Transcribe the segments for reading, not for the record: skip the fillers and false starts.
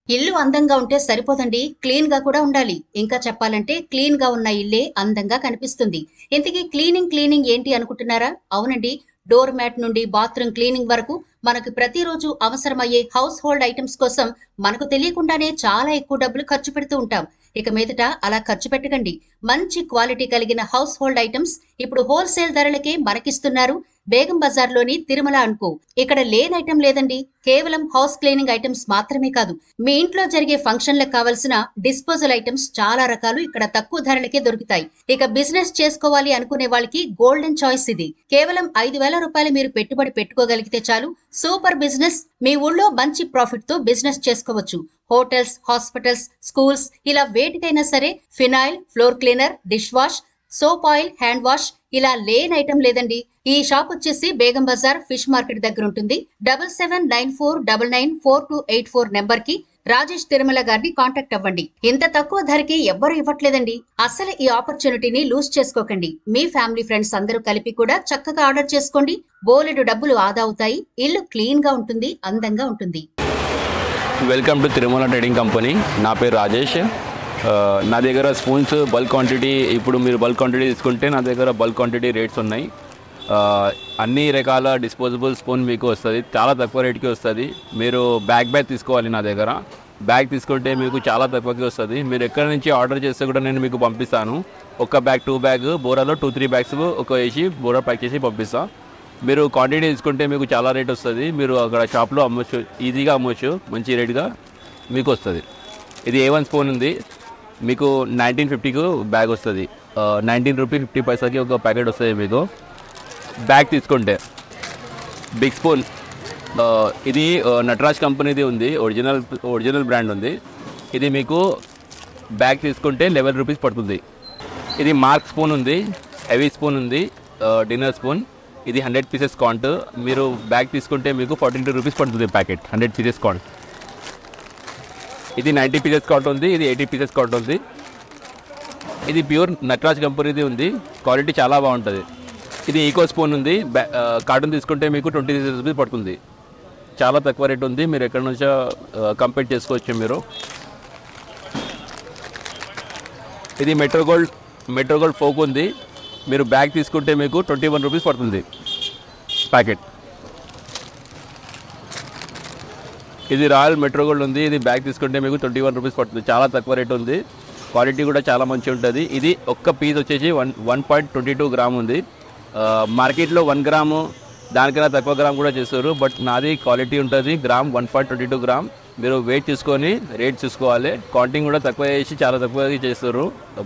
ఇల్లు అందంగా ఉంటే సరిపోదండి, క్లీన్ గా కూడా ఉండాలి. ఇంకా చెప్పాలంటే క్లీన్ గా ఉన్న ఇల్లే అందంగా కనిపిస్తుంది. ఇంతకీ క్లీనింగ్ ఏంటి అనుకుంటున్నారా? అవునండి. డోర్ మ్యాట్ నుండి బాత్రూమ్ క్లీనింగ్ వరకు మనకు ప్రతిరోజు అవసరమయ్యే హౌస్ హోల్డ్ ఐటమ్స్ కోసం మనకు తెలియకుండానే చాలా ఎక్కువ డబ్బులు ఖర్చు పెడుతూ ఉంటాం. ఇక మీదట అలా ఖర్చు పెట్టకండి. మంచి క్వాలిటీ కలిగిన హౌస్ హోల్డ్ ఐటమ్స్ ఇప్పుడు హోల్సేల్ ధరలకే మనకిస్తున్నారు బేగం బజార్లోని తిరుమల అనుకో. ఇక్కడ లేని ఐటమ్ లేదండి. కేవలం హౌస్ క్లీనింగ్ ఐటమ్స్ మాత్రమే కాదు, మీ ఇంట్లో జరిగే ఫంక్షన్లకు కావలసిన డిస్పోజల్ ఐటమ్స్ చాలా రకాలు ఇక్కడ తక్కువ ధరలకే దొరుకుతాయి. ఇక బిజినెస్ చేసుకోవాలి అనుకునే వాళ్ళకి గోల్డెన్ చాయిస్ ఇది. కేవలం 5,000 రూపాయలు మీరు పెట్టుబడి పెట్టుకోగలిగితే చాలు, సూపర్ బిజినెస్. మీ ఊళ్ళో మంచి ప్రాఫిట్ తో బిజినెస్ చేసుకోవచ్చు. హోటల్స్, హాస్పిటల్స్, స్కూల్స్ ఇలా వేటికైనా సరే phenyl, floor cleaner, dish wash, soap oil, hand wash ఇలా లేని ఐటమ్ లేదండి. ఈ షాప్ వచ్చేసి బేగం బజార్ ఫిష్ మార్కెట్ దగ్గర ఉంటుంది. 7794994284 నెంబర్ కి రాజేష్ తిరుమల గారిని కాంటాక్ట్ అవ్వండి. ఇంత తక్కువ ధరకి ఎవ్వరూ ఇవ్వట్లేదండి. అసలు ఈ ఆపర్చునిటీని లూజ్ చేసుకోకండి. మీ ఫ్యామిలీ ఫ్రెండ్స్ అందరూ కలిపి కూడా చక్కగా ఆర్డర్ చేసుకోండి. బోలెడు డబ్బులు ఆదా అవుతాయి. ఇల్లు క్లీన్ గా ఉంటుంది, అందంగా ఉంటుంది. Welcome to Tirumala trading company. నా పేరు రాజేష్. నా దగ్గర స్పూన్స్ బల్క్ క్వాంటిటీ, ఇప్పుడు మీరు బల్క్ క్వాంటిటీ తీసుకుంటే నా దగ్గర బల్క్ క్వాంటిటీ రేట్స్ ఉన్నాయి. అన్ని రకాల డిస్పోజబుల్ స్పూన్ మీకు వస్తుంది, చాలా తక్కువ రేట్కి వస్తుంది. మీరు బ్యాగ్ తీసుకోవాలి. నా దగ్గర బ్యాగ్ తీసుకుంటే మీకు చాలా తక్కువకి వస్తుంది. మీరు ఎక్కడి నుంచి ఆర్డర్ చేస్తే కూడా నేను మీకు పంపిస్తాను. ఒక బ్యాగ్ 2 బ్యాగ్ బోరాలో 2-3 బ్యాగ్స్ ఒక వేసి బోరా ప్యాక్ చేసి పంపిస్తాను. మీరు క్వాంటిటీ తీసుకుంటే మీకు చాలా రేట్ వస్తుంది. మీరు అక్కడ షాప్లో అమ్మొచ్చు, ఈజీగా అమ్మొచ్చు, మంచి రేట్గా మీకు వస్తుంది. ఇది A1 స్పూన్ ఉంది, మీకు 1950కి బ్యాగ్ వస్తుంది. 19 రూపీ 50 పైసాకి ఒక ప్యాకెట్ వస్తుంది మీకు. బ్యాగ్ తీసుకుంటే బిగ్ స్పూన్, ఇది నటరాజ్ కంపెనీది ఉంది, ఒరిజినల్ బ్రాండ్ ఉంది. ఇది మీకు బ్యాగ్ తీసుకుంటే 11 రూపీస్ పడుతుంది. ఇది మార్క్ స్పూన్ ఉంది, హెవీ స్పూన్ ఉంది, డిన్నర్ స్పూన్. ఇది 100 పీసెస్ కాంట్. మీరు బ్యాగ్ తీసుకుంటే మీకు 42 రూపీస్ పడుతుంది ప్యాకెట్, 100 పీసెస్ కాంట్. ఇది 90 పీసెస్ కాంట్ ఉంది, ఇది 80 పీసెస్ కాంట్ ఉంది. ఇది ప్యూర్ నటరాజ్ కంపెనీది ఉంది, క్వాలిటీ చాలా బాగుంటుంది. ఇది ఈకో స్పూన్ ఉంది, కార్టూన్ తీసుకుంటే మీకు 26 రూపీస్ పడుతుంది. చాలా తక్కువ రేట్ ఉంది, మీరు ఎక్కడి నుంచో కంపేర్ చేసుకోవచ్చు మీరు. ఇది మెట్రోగోల్డ్ ఫోక్ ఉంది, మీరు బ్యాగ్ తీసుకుంటే మీకు 21 రూపీస్ పడుతుంది ప్యాకెట్. ఇది రాయల్ మెట్రోగోల్డ్ ఉంది, ఇది బ్యాగ్ తీసుకుంటే మీకు 21 రూపీస్ పడుతుంది. చాలా తక్కువ రేట్ ఉంది, క్వాలిటీ కూడా చాలా మంచి ఉంటుంది. ఇది ఒక్క పీస్ వచ్చేసి 1.22 గ్రామ్ ఉంది. మార్కెట్లో 1 గ్రాము దానికన్నా తక్కువ గ్రామ్ కూడా చేస్తారు, బట్ నాది క్వాలిటీ ఉంటుంది. Gram 1.22 gram. మీరు వెయిట్ చూసుకొని రేట్ చూసుకోవాలి. కౌంటింగ్ కూడా తక్కువ చేసి చాలా తక్కువ చేస్తారు,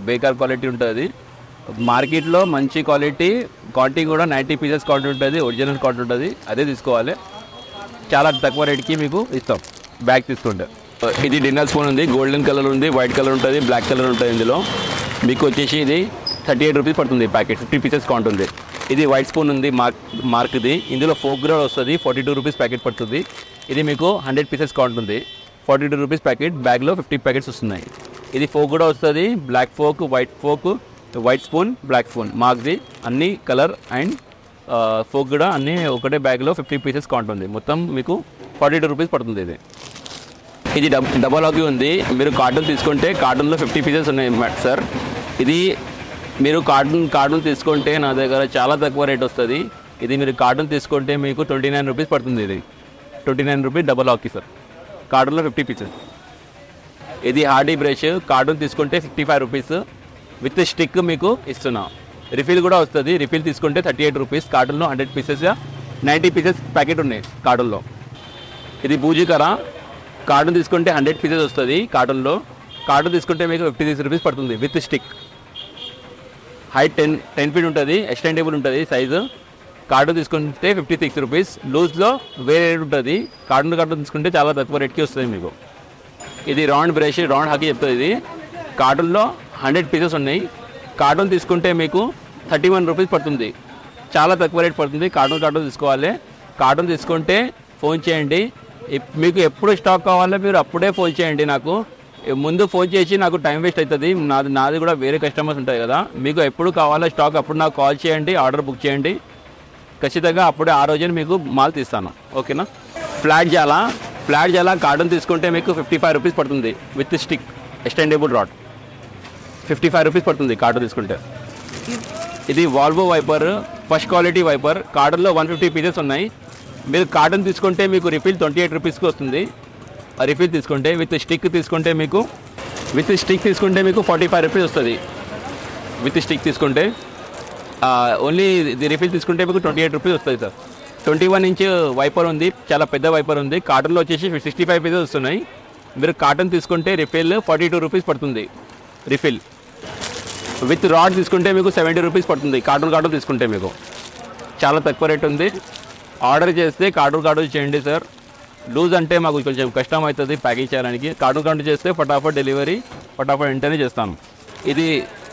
బేకార్ క్వాలిటీ ఉంటుంది. మార్కెట్లో మంచి క్వాలిటీ, కౌంటింగ్ కూడా 90 పీసెస్ కౌంట్ ఉంటుంది, ఒరిజినల్ కౌంట్ ఉంటుంది, అదే తీసుకోవాలి. చాలా తక్కువ రేట్కి మీకు ఇస్తాం బ్యాగ్ తీసుకుంటే. ఇది డిన్నర్ స్పూన్ ఉంది, గోల్డెన్ కలర్ ఉంది, వైట్ కలర్ ఉంటుంది, బ్లాక్ కలర్ ఉంటుంది. ఇందులో మీకు వచ్చేసి ఇది 38 రూపీస్ పడుతుంది ప్యాకెట్, 50 పీసెస్ కౌంట్ ఉంది. ఇది వైట్ స్పూన్ ఉంది, మార్క్ది. ఇందులో ఫోక్ కూడా వస్తుంది, 42 రూపీస్ ప్యాకెట్ పడుతుంది. ఇది మీకు 100 పీసెస్ కౌంట్ ఉంది, 42 రూపీస్ ప్యాకెట్. బ్యాగ్లో 50 ప్యాకెట్స్ వస్తున్నాయి. ఇది ఫోక్ కూడా వస్తుంది, black fork, white spoon, black spoon, మార్క్ది. అన్ని కలర్ అండ్ ఫోక్ కూడా అన్నీ ఒకటే బ్యాగ్లో 50 పీసెస్ కౌంట్ ఉంది. మొత్తం మీకు 42 రూపీస్ పడుతుంది. ఇది డబల్ హాకీ ఉంది, మీరు కార్టూన్ తీసుకుంటే కార్టూన్లో 50 పీసెస్ ఉన్నాయి సార్. ఇది మీరు కార్టూన్ తీసుకుంటే నా దగ్గర చాలా తక్కువ రేట్ వస్తుంది. ఇది మీరు కార్టూన్ తీసుకుంటే మీకు 29 రూపీస్ పడుతుంది. ఇది 29 రూపీస్ డబల్ హాకీ సార్, కార్టూన్లో 50 పీసెస్. ఇది హార్డీ బ్రష్, కార్టూన్ తీసుకుంటే 55 రూపీస్, విత్ స్టిక్ మీకు ఇస్తున్నా. రిఫిల్ కూడా వస్తుంది, రిఫిల్ తీసుకుంటే 38 రూపీస్. కార్టూన్లో 100 పీసెస్ 90 పీసెస్ ప్యాకెట్ ఉన్నాయి కార్టూన్లో. ఇది బూజీకర, కార్టూన్ తీసుకుంటే 100 పీసెస్ వస్తుంది కార్టూన్లో. కార్టూన్ తీసుకుంటే మీకు 56 రూపీస్ పడుతుంది విత్ స్టిక్. హైట్ 10 ఫీట్ ఉంటుంది, ఎక్స్టెండబుల్ ఉంటుంది సైజు. కార్టూన్ తీసుకుంటే 56 రూపీస్. లూజ్లో వేరే రేట్ ఉంటుంది, కార్టూన్ తీసుకుంటే చాలా తక్కువ రేట్కి వస్తుంది మీకు. ఇది రౌండ్ బ్రష్, రౌండ్ హాకీ చెప్తుంది. ఇది కార్టూన్లో 100 పీసెస్ ఉన్నాయి. కార్టూన్ తీసుకుంటే మీకు 31 రూపీస్ పడుతుంది, చాలా తక్కువ రేట్ పడుతుంది. కార్టూన్ తీసుకోవాలి. కార్టూన్ తీసుకుంటే ఫోన్ చేయండి, మీకు ఎప్పుడు స్టాక్ కావాలో మీరు అప్పుడే ఫోన్ చేయండి. నాకు ముందు ఫోన్ చేసి నాకు టైం వేస్ట్ అవుతుంది, నాది కూడా వేరే కస్టమర్స్ ఉంటాయి కదా. మీకు ఎప్పుడు కావాలో స్టాక్ అప్పుడు నాకు కాల్ చేయండి, ఆర్డర్ బుక్ చేయండి. ఖచ్చితంగా అప్పుడే ఆ రోజున మీకు మాల్ తీస్తాను, ఓకేనా. ఫ్లాట్ జాలా ఫ్లాట్ జలా కార్టన్ తీసుకుంటే మీకు 55 రూపీస్ పడుతుంది with stick extendable rod. 55 rupees పడుతుంది కార్టన్ తీసుకుంటే. ఇది Volvo wiper, first quality wiper. కార్టన్లో 150 పీసెస్ ఉన్నాయి. మీరు కార్టన్ తీసుకుంటే మీకు రిఫిల్ 28 రూపీస్కి వస్తుంది. రిఫిల్ తీసుకుంటే విత్ స్టిక్ తీసుకుంటే మీకు 45 రూపీస్ వస్తుంది. విత్ స్టిక్ తీసుకుంటే ఓన్లీ ఇది రిఫిల్ తీసుకుంటే మీకు 28 రూపీస్ వస్తుంది సార్. 21 ఇంచ్ వైపర్ ఉంది, చాలా పెద్ద వైపర్ ఉంది. కార్టన్లో వచ్చేసి 65 పీసెస్ వస్తున్నాయి. మీరు కార్టన్ తీసుకుంటే రిఫిల్ 42 రూపీస్ పడుతుంది. రిఫిల్ విత్ రాడ్ తీసుకుంటే మీకు 70 రూపీస్ పడుతుంది. కార్టన్ తీసుకుంటే మీకు చాలా తక్కువ రేట్ ఉంది. ఆర్డర్ చేస్తే కార్టన్ చేయండి సార్. లూజ్ అంటే మాకు కొంచెం కష్టం అవుతుంది ప్యాకింగ్ చేయడానికి. కార్టన్ చేస్తే ఫటాఫట్ డెలివరీ వెంటనే చేస్తాను. ఇది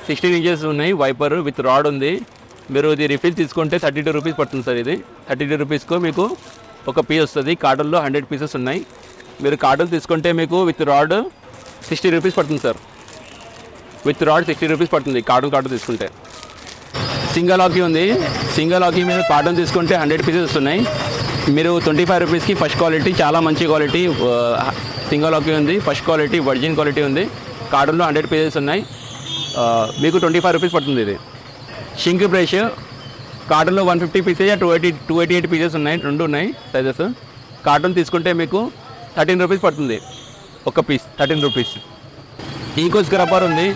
16 ఇంచెస్ ఉన్నాయి వైపర్ విత్ రాడ్ ఉంది. మీరు ఇది రిఫిల్ తీసుకుంటే 32 రూపీస్ పడుతుంది సార్. ఇది 32 రూపీస్కు మీకు ఒక పీస్ వస్తుంది. కార్టన్లో 100 పీసెస్ ఉన్నాయి. మీరు కార్టన్ తీసుకుంటే మీకు విత్ రాడ్ 60 రూపీస్ పడుతుంది సార్. విత్ రాడ్ 60 రూపీస్ పడుతుంది కార్టన్ తీసుకుంటే. సింగల్ హాకీ ఉంది. సింగల్ హాకీ మీరు కార్టన్ తీసుకుంటే 100 పీసెస్ వస్తున్నాయి. మీరు 25 రూపీస్కి ఫస్ట్ క్వాలిటీ, చాలా మంచి క్వాలిటీ సింగల్ హాకీ ఉంది. ఫస్ట్ క్వాలిటీ వర్జిన్ క్వాలిటీ ఉంది. కార్టన్లో 100 పీసెస్ ఉన్నాయి. మీకు 25 రూపీస్ పడుతుంది. ఇది షింక్ బ్రష్ కార్టన్లో 150 పీసెస్ 288 పీసెస్ ఉన్నాయి. 2 ఉన్నాయి సైజెస్. కార్టన్ తీసుకుంటే మీకు 13 రూపీస్ పడుతుంది ఒక పీస్. 13 రూపీస్. ఈకో స్క్రబ్బర్ ఉంది.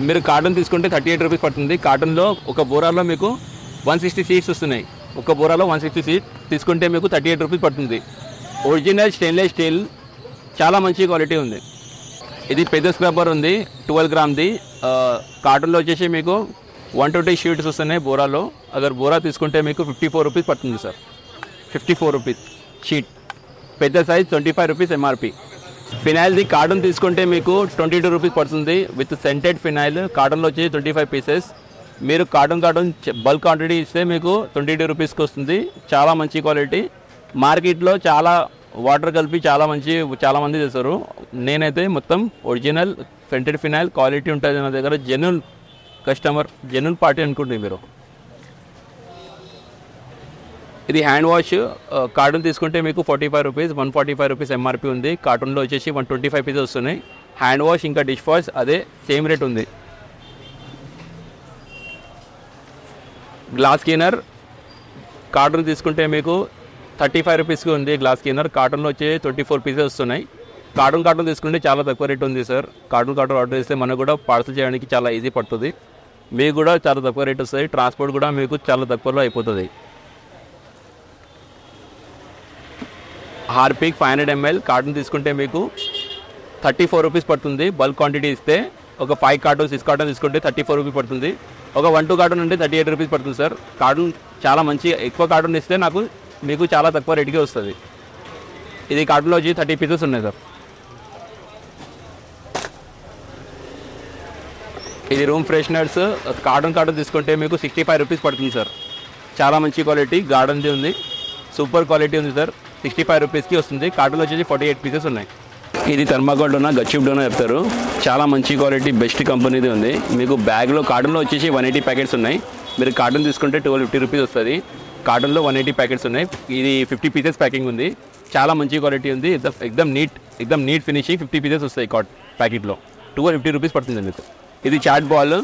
మీరు కార్టన్ తీసుకుంటే 38 రూపీస్ పడుతుంది. కార్టన్లో ఒక బోరాలో మీకు 160 సీట్స్ వస్తున్నాయి. ఒక బోరాలో 160 సీట్ తీసుకుంటే మీకు 38 రూపీస్ పడుతుంది. ఒరిజినల్ స్టెయిన్లెస్ స్టీల్, చాలా మంచి క్వాలిటీ ఉంది. ఇది పెద్ద స్క్రబ్బర్ ఉంది 12 గ్రామ్ది. కార్టన్లో వచ్చేసి మీకు 120 షీట్స్ వస్తున్నాయి బోరాలో. అగర్ బోరా తీసుకుంటే మీకు 54 రూపీస్ పడుతుంది సార్. 54 rupees sheet. పెద్ద సైజ్ 25 రూపీస్ ఎంఆర్పి. ఫినాయిల్ది కార్టన్ తీసుకుంటే మీకు 22 రూపీస్ పడుతుంది విత్ సెంటెడ్ ఫినాయిల్. కార్టన్లో వచ్చి 25 పీసెస్. మీరు కార్టన్ బల్క్ క్వాంటిటీ ఇస్తే మీకు 22 రూపీస్కి వస్తుంది. చాలా మంచి క్వాలిటీ. మార్కెట్లో చాలా వాటర్ కలిపి చాలా మంది చేస్తారు. నేనైతే మొత్తం ఒరిజినల్ సెంటెడ్ ఫినాయిల్ క్వాలిటీ ఉంటుంది నా దగ్గర. జెన్యూన్ కస్టమర్, జెన్యూన్ పార్టీ అనుకుంటుంది మీరు. ఇది హ్యాండ్ వాష్. కార్టన్ తీసుకుంటే మీకు 45 రూపీస్, 145 రూపీస్ ఎంఆర్పి ఉంది. కార్టన్లో వచ్చేసి 125 పీసెస్ వస్తున్నాయి. హ్యాండ్ వాష్ ఇంకా డిష్ వాష్ అదే సేమ్ రేట్ ఉంది. గ్లాస్ క్లీనర్ కార్టన్ తీసుకుంటే మీకు 35 రూపీస్కి ఉంది గ్లాస్ క్లీనర్. కార్టన్లో వచ్చి 24 పీసెస్ వస్తున్నాయి. కార్టన్ తీసుకుంటే చాలా తక్కువ రేట్ ఉంది సార్. కార్టన్ ఆర్డర్ చేస్తే మనకు కూడా పార్సల్ చేయడానికి చాలా ఈజీ పడుతుంది. మీకు కూడా చాలా తక్కువ రేట్ వస్తుంది. ట్రాన్స్పోర్ట్ కూడా మీకు చాలా తక్కువలో అయిపోతుంది. హార్పిక్ 500 ml కార్టన్ తీసుకుంటే మీకు 34 రూపీస్ పడుతుంది. బల్క్ క్వాంటిటీ ఇస్తే ఒక 5 కార్టన్ 6 కార్టన్ తీసుకుంటే 34 రూపీస్ పడుతుంది. ఒక 1-2 కార్టన్ అంటే 38 రూపీస్ పడుతుంది సార్. కార్టన్ చాలా మంచి, ఎక్కువ కార్టన్ ఇస్తే మీకు చాలా తక్కువ రేట్కే వస్తుంది. ఇది కార్టన్లో వచ్చి 30 పీసెస్ ఉన్నాయి సార్. ఇది రూమ్ ఫ్రెషనర్స్ కార్టన్ తీసుకుంటే మీకు 65 రూపీస్ పడుతుంది సార్. చాలా మంచి క్వాలిటీ గార్డెన్ది ఉంది. సూపర్ క్వాలిటీ ఉంది సార్. 65 రూపీస్కి వస్తుంది. కార్టన్లో వచ్చేసి 48 పీసెస్ ఉన్నాయి. ఇది థర్మాకోల్ డోనా, గచ్చిప్ డోనా చెప్తారు. చాలా మంచి క్వాలిటీ, బెస్ట్ కంపెనీది ఉంది. మీకు బ్యాగ్లో కార్టన్లో వచ్చేసి 180 ప్యాకెట్స్ ఉన్నాయి. మీరు కార్టన్ తీసుకుంటే 1250 రూపీస్ వస్తుంది. కార్టన్లో 180 ప్యాకెట్స్ ఉన్నాయి. ఇది 50 పీసెస్ ప్యాకింగ్ ఉంది. చాలా మంచి క్వాలిటీ ఉంది. ఎక్దమ్ నీట్ ఫినిషింగ్. 50 పీసెస్ వస్తాయి ప్యాకెట్లో. 1250 రూపీస్ పడుతుంది మీకు. ఇది చాట్ బాల్,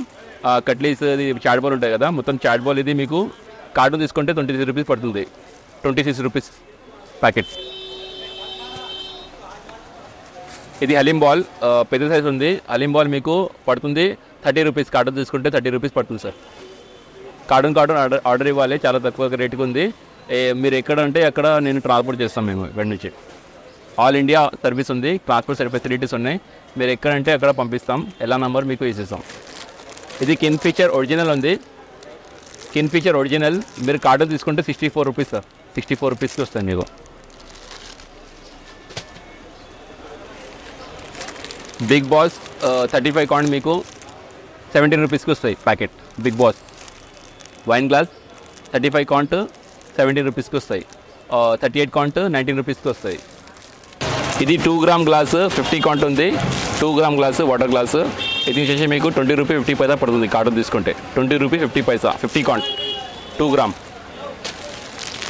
కట్లీస్, ఇది చాట్ బాల్ ఉంటాయి కదా, మొత్తం చాట్ బాల్. ఇది మీకు కార్టన్ తీసుకుంటే 26 రూపీస్ పడుతుంది. 26 రూపీస్ ప్యాకెట్స్. ఇది హలీం బాల్, పెద్ద సైజ్ ఉంది. హలీం బాల్ మీకు పడుతుంది 30 రూపీస్. కార్టన్ తీసుకుంటే 30 రూపీస్ పడుతుంది సార్. కార్టన్ ఆర్డర్ ఇవ్వాలి. చాలా తక్కువ రేటుకి ఉంది. మీరు ఎక్కడ అంటే అక్కడ నేను ట్రాన్స్పోర్ట్ చేస్తాం మేము ఇక్కడి నుంచి. ఆల్ ఇండియా సర్వీస్ ఉంది. ట్రాన్స్పోర్ట్ ఫెసిలిటీస్ ఉన్నాయి. మీరు ఎక్కడంటే అక్కడ పంపిస్తాం. ఎలా నంబర్ మీకు ఇచ్చేస్తాం. ఇది కిన్ఫిషర్ ఒరిజినల్ ఉంది. కిన్ఫిషర్ ఒరిజినల్ మీరు కార్టన్ తీసుకుంటే 64 రూపీస్ సార్. 64 రూపీస్కి వస్తుంది మీకు. బిగ్ బాస్ 35 కాంట్ మీకు 17 రూపీస్కి వస్తాయి packet. Big boss wine glass 35 కాంట్ 17 రూపీస్కి వస్తాయి. 38 కాంట్ 19 రూపీస్కి వస్తాయి. ఇది 2 గ్రామ్ గ్లాస్ 50 కాంట్ ఉంది. 2 గ్రామ్ గ్లాస్ వాటర్ గ్లాస్. ఇది వచ్చేసి మీకు 20 రూపీ 50 పైసా పడుతుంది కార్టన్ తీసుకుంటే. 20 రూపీ 50 పైసా 50 కాంట్ 2 గ్రామ్.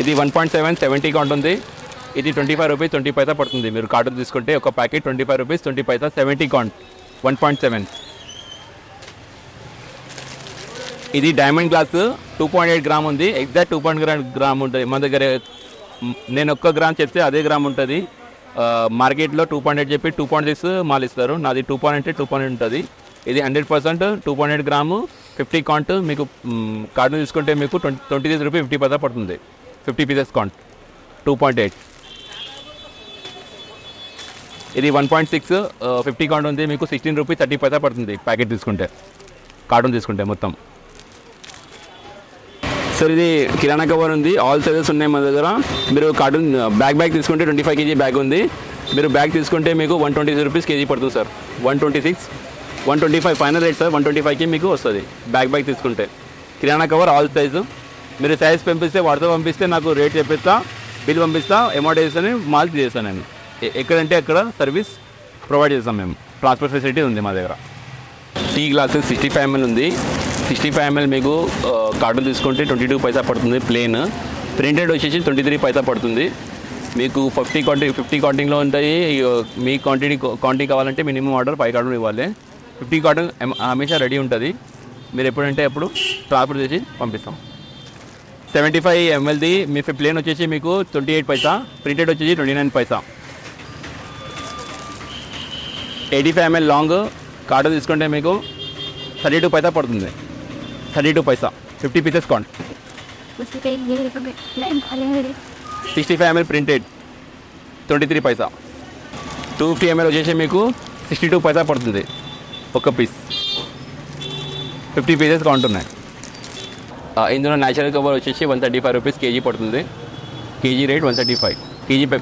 ఇది 1.7 70 కాంట్ ఉంది. ఇది 25 రూపీస్ 20 పైసా పడుతుంది. మీరు కార్టూన్ తీసుకుంటే ఒక ప్యాకెట్ 25 రూపీస్ 20 పైసా 70 కాంట్ 1.7. ఇది డైమండ్ గ్లాస్ 2.8 గ్రామ్ ఉంది. ఎగ్జాక్ట్ 2.8 గ్రామ్ ఉంటుంది మన దగ్గర. నేను 1 గ్రామ్ చెప్తే అదే గ్రామ్ ఉంటుంది. మార్కెట్లో 2.8 చెప్పి 2.6 మాల్ ఇస్తారు. నాది 2.8 ఉంటుంది. ఇది 100% 2.8 గ్రాము 50 కాంట్. మీకు కార్టూన్ తీసుకుంటే మీకు 23 రూపీస్ 50 పైసా పడుతుంది. 50 పీసెస్ కాంట్ 2.8. ఇది 1.6 50 కాంట్ ఉంది. మీకు 16 రూపీస్ 30 పైసా పడుతుంది ప్యాకెట్ తీసుకుంటే, కార్టూన్ తీసుకుంటే మొత్తం. సార్ ఇది కిరాణా కవర్ ఉంది. ఆల్ సైజెస్ ఉన్నాయి మన దగ్గర. మీరు కార్టూన్ బ్యాగ్ తీసుకుంటే 25 kg బ్యాగ్ ఉంది. మీరు బ్యాగ్ తీసుకుంటే మీకు 126 రూపీస్ కేజీ పడుతుంది సార్. 126 125 final rate sir. 125కి మీకు వస్తుంది బ్యాగ్ తీసుకుంటే. కిరాణా కవర్ ఆల్ సైజు. మీరు సైజ్ పంపిస్తే వాట్సాప్ పంపిస్తే నాకు రేట్ చెప్పిస్తా, బిల్ పంపిస్తా, అమౌంట్ వేస్తాను, మాల్ చేస్తాను. నేను ఎక్కడంటే అక్కడ సర్వీస్ ప్రొవైడ్ చేస్తాం. మేము ట్రాన్స్పోర్ట్ ఫెసిలిటీ ఉంది మా దగ్గర. టీ గ్లాసెస్ 65 ml ఉంది. 65 ml మీకు కార్టూన్ తీసుకుంటే 22 పైసా పడుతుంది ప్లేన్. ప్రింటెడ్ వచ్చేసి 23 పైసా పడుతుంది. మీకు 50 కౌంటింగ్లో ఉంటాయి. మీ క్వాంటిటీ కావాలంటే మినిమం ఆర్డర్ 5 కార్టూన్ ఇవ్వాలి. 50 కార్టూన్ హమేషా రెడీ ఉంటుంది. మీరు ఎప్పుడంటే అప్పుడు ట్రాన్స్పోర్ట్ చేసి పంపిస్తాం. 75 mlది మీ ప్లేన్ వచ్చేసి మీకు 28 పైసా, ప్రింటెడ్ వచ్చేసి 29 పైసా. 85 ml లాంగ్ కార్టూన్ తీసుకుంటే మీకు 32 పైసా పడుతుంది. 32 పైసా 50 pieces can't. 65 ml printed 23 Paisa. 250 ml వచ్చేసి మీకు 62 పైసా పడుతుంది ఒక పీస్. 50 పీసెస్ కౌంట్ ఉన్నాయి. ఇందులో న్యాచురల్ కవర్ వచ్చేసి 135 రూపీస్ కేజీ పడుతుంది. KG rate 135.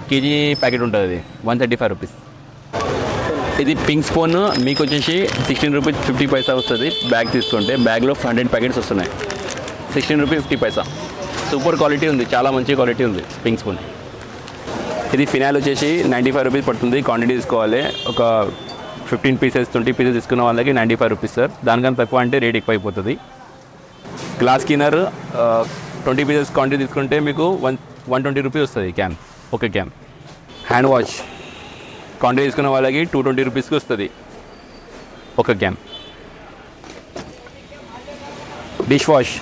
కేజీ ప్యాకెట్ ఉంటుంది. అది 135 రూపీస్. ఇది పింక్ స్పూన్ మీకు వచ్చేసి 16 రూపీస్ 50 పైసా వస్తుంది బ్యాగ్ తీసుకుంటే. బ్యాగ్లో 100 ప్యాకెట్స్ వస్తున్నాయి. 16 రూపీస్ 50 పైసా. సూపర్ క్వాలిటీ ఉంది, చాలా మంచి క్వాలిటీ ఉంది పింక్ స్పూన్. ఇది ఫినాయిల్ వచ్చేసి 95 రూపీస్ పడుతుంది. క్వాంటిటీ తీసుకోవాలి. ఒక 15 పీసెస్ 20 పీసెస్ తీసుకున్న వాళ్ళకి 95 రూపీస్ సార్. దానికన్నా తక్కువ అంటే రేట్ ఎక్కువ అయిపోతుంది. గ్లాస్ క్లీనర్ 20 పీసెస్ క్వాంటిటీ తీసుకుంటే మీకు 120 రూపీస్ వస్తుంది క్యాన్, ఒక క్యాన్. హ్యాండ్ వాష్ క్వాంటిటీ తీసుకున్న వాళ్ళకి 220 రూపీస్కి వస్తుంది ఒక క్యాన్. డిష్ వాష్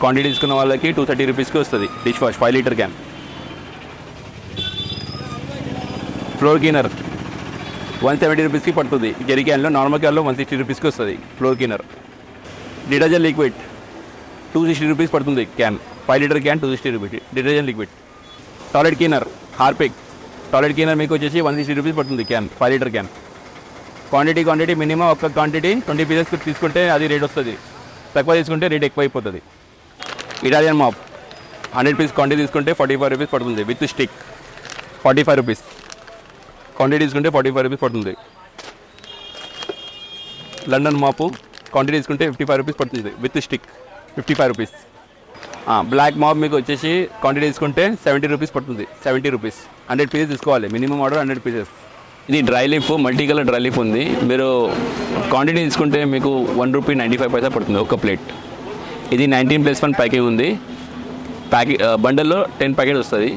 క్వాంటిటీ తీసుకున్న వాళ్ళకి 230 రూపీస్కి వస్తుంది dish wash 5 litre can. Floor cleaner 170 రూపీస్కి పడుతుంది జెరీ క్యాన్లో. నార్మల్ క్యాన్లో 160 రూపీస్కి వస్తుంది floor cleaner. Detergent liquid 260 rupees పడుతుంది can. 5 litre can 260 rupees detergent liquid. Toilet cleaner Harpic toilet cleaner మీకు వచ్చేసి 160 రూపీస్ పడుతుంది can, 5 litre can. Quantity minimum ఒక క్వాంటిటీ 20 పీసెస్ తీసుకుంటే అది రేట్ వస్తుంది. తక్కువ తీసుకుంటే రేట్ ఎక్కువ అయిపోతుంది. ఇటాలియన్ మాప్ 100 పీస్ క్వాంటిటీ తీసుకుంటే 45 రూపీస్ పడుతుంది విత్ స్టిక్. 45 రూపీస్ క్వాంటిటీ తీసుకుంటే 45 రూపీస్ పడుతుంది. లండన్ మాపు క్వాంటిటీ తీసుకుంటే 55 రూపీస్ పడుతుంది with stick, 55 rupees. Black mop మీకు వచ్చేసి క్వాంటిటీ తీసుకుంటే 70 రూపీస్ పడుతుంది. 70 రూపీస్ 100 పీసెస్ తీసుకోవాలి. Minimum order 100 pieces. ఇది dry leaf, multi colour dry leaf ఉంది. మీరు క్వాంటిటీ తీసుకుంటే మీకు 1 రూపీ 95 పైసా పడుతుంది ఒక ప్లేట్. ఇది 19+1 ప్యాకింగ్ ఉంది. బండల్లో 10 ప్యాకెట్ వస్తుంది.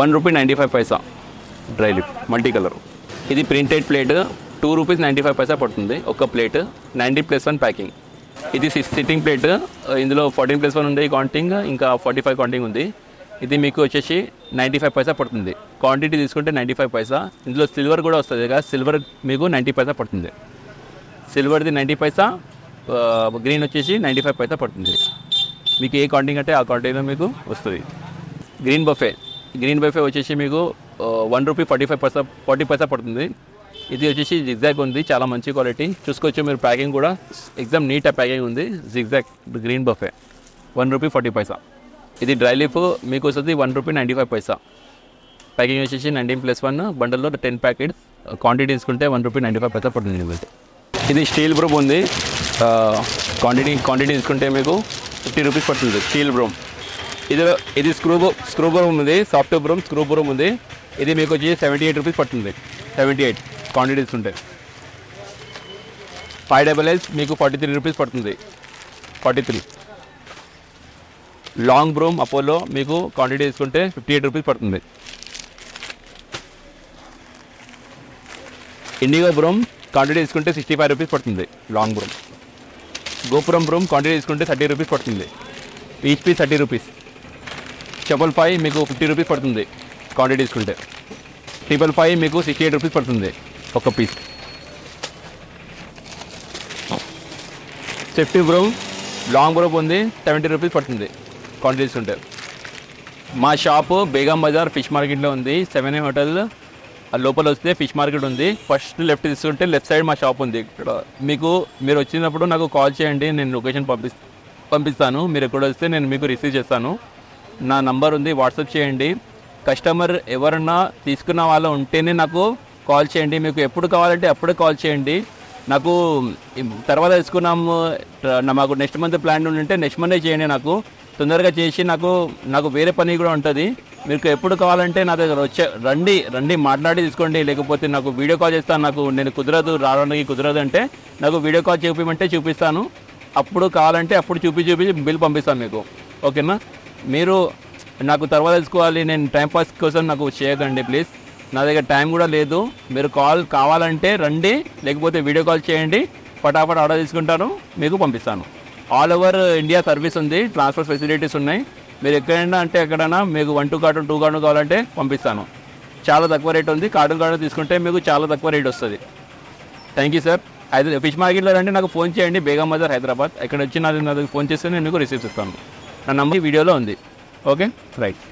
1 రూపీ 95 పైసా డ్రై లీఫ్ మల్టీ కలర్. ఇది ప్రింటెడ్ ప్లేట్ 2 రూపీస్ 95 పైసా పడుతుంది ఒక ప్లేట్. 19+1 ప్యాకింగ్. ఇది సిట్టింగ్ ప్లేట్. ఇందులో 14+1 ఉంది కౌంటింగ్, ఇంకా 45 కౌంటింగ్ ఉంది. ఇది మీకు వచ్చేసి 95 పైసా పడుతుంది. క్వాంటిటీ తీసుకుంటే 95 పైసా. ఇందులో సిల్వర్ కూడా వస్తుంది కదా, సిల్వర్ మీకు 90 పైసా పడుతుంది. సిల్వర్ది 90 పైసా, గ్రీన్ వచ్చేసి 95 పైసా పడుతుంది. మీకు ఏ కౌంటింగ్ అంటే ఆ కౌంటింగ్లో మీకు వస్తుంది. గ్రీన్ బఫే వచ్చేసి మీకు 1 రూపీ 40 పైసా పడుతుంది. ఇది వచ్చేసి జిగ్జాగ్ ఉంది, చాలా మంచి క్వాలిటీ. చూసుకోవచ్చు మీరు. ప్యాకింగ్ కూడా ఎగ్జామ్ నీట్ ప్యాకింగ్ ఉంది. జిగ్జాగ్ గ్రీన్ బఫే 1 రూపీ 40 పైసా. ఇది డ్రై లీఫ్ మీకు వస్తుంది 1 రూపీ 95 పైసా. ప్యాకింగ్ వచ్చేసి 19+1 బండల్లో 10 ప్యాకెట్స్. క్వాంటిటీ తీసుకుంటే 1 రూపీ 95 పైసా పడుతుంది. ఇది స్టీల్ బ్రూమ్ ఉంది. క్వాంటిటీ తీసుకుంటే మీకు 50 రూపీస్ పడుతుంది స్టీల్ బ్రూమ్. ఇది స్క్రూ బ్రూమ్ ఉంది, సాఫ్ట్ బ్రూమ్ స్క్రూ బ్రూమ్ ఉంది. ఇది మీకు వచ్చి 78 రూపీస్ పడుతుంది. 78 క్వాంటిటీ తీసుకుంటే. 5SS మీకు 43 రూపీస్ పడుతుంది. 43. లాంగ్ బ్రూమ్ అపోలో మీకు క్వాంటిటీ తీసుకుంటే 58 రూపీస్ పడుతుంది. ఇండిగో బ్రూమ్ క్వాంటిటీ తీసుకుంటే 65 రూపీస్ పడుతుంది. Long broom. గోపురం బ్రూమ్ క్వాంటిటీ తీసుకుంటే 30 రూపీస్ పడుతుంది. Each piece 30 rupees. 555 మీకు 50 రూపీస్ పడుతుంది క్వాంటిటీ తీసుకుంటే. 555 మీకు 68 రూపీస్ పడుతుంది ఒక piece. Safety broom long broom ఉంది, 70 రూపీస్ పడుతుంది క్వాంటిటీ తీసుకుంటే. మా షాపు బేగం బజార్ ఫిష్ మార్కెట్లో ఉంది. 7 హోటల్ లోపల వస్తే ఫిష్ మార్కెట్ ఉంది. ఫస్ట్ లెఫ్ట్ తీసుకుంటే లెఫ్ట్ సైడ్ మా షాప్ ఉంది. ఇక్కడ మీరు వచ్చినప్పుడు నాకు కాల్ చేయండి, నేను లొకేషన్ పంపిస్తాను. మీరు ఎక్కడ వస్తే నేను మీకు రిసీవ్ చేస్తాను. నా నంబర్ ఉంది, వాట్సాప్ చేయండి. కస్టమర్ ఎవరన్నా తీసుకున్న వాళ్ళు ఉంటేనే నాకు కాల్ చేయండి. మీకు ఎప్పుడు కావాలంటే అప్పుడే కాల్ చేయండి. నాకు తర్వాత తీసుకున్నాము, మాకు నెక్స్ట్ మంత్ ప్లాన్ ఉంటే నెక్స్ట్ మంతే చేయండి. నాకు తొందరగా చేసి నాకు వేరే పని కూడా ఉంటుంది. మీకు ఎప్పుడు కావాలంటే నా దగ్గర రండి మాట్లాడి తీసుకోండి. లేకపోతే నాకు వీడియో కాల్ చేస్తాను. నేను రావడానికి కుదరదు అంటే నాకు వీడియో కాల్ చూపిస్తాను. అప్పుడు కావాలంటే అప్పుడు చూపించి బిల్ పంపిస్తాను మీకు. ఓకేనా? మీరు నాకు తర్వాత తీసుకోవాలి, నేను టైంపాస్ కోసం నాకు చేయకండి ప్లీజ్. నా దగ్గర టైం కూడా లేదు. మీరు కాల్ కావాలంటే రండి, లేకపోతే వీడియో కాల్ చేయండి. ఫటాఫట్ ఆర్డర్ తీసుకుంటాను, మీకు పంపిస్తాను. ఆల్ ఓవర్ ఇండియా సర్వీస్ ఉంది, ట్రాన్స్పోర్ట్ ఫెసిలిటీస్ ఉన్నాయి. మీరు ఎక్కడైనా అంటే ఎక్కడైనా మీకు 1 కార్టూన్ 2 కార్టూన్ కావాలంటే పంపిస్తాను. చాలా తక్కువ రేట్ ఉంది. కార్టూన్ తీసుకుంటే మీకు చాలా తక్కువ రేట్ వస్తుంది. Thank you sir. అయితే ఫిష్ మార్కెట్లో రండి, నాకు ఫోన్ చేయండి. బేగం బజార్ హైదరాబాద్. ఇక్కడ వచ్చి నాకు ఫోన్ చేస్తే నేను మీకు రిసీవ్ చేస్తాను. నా నంబర్ వీడియోలో ఉంది. Okay, right.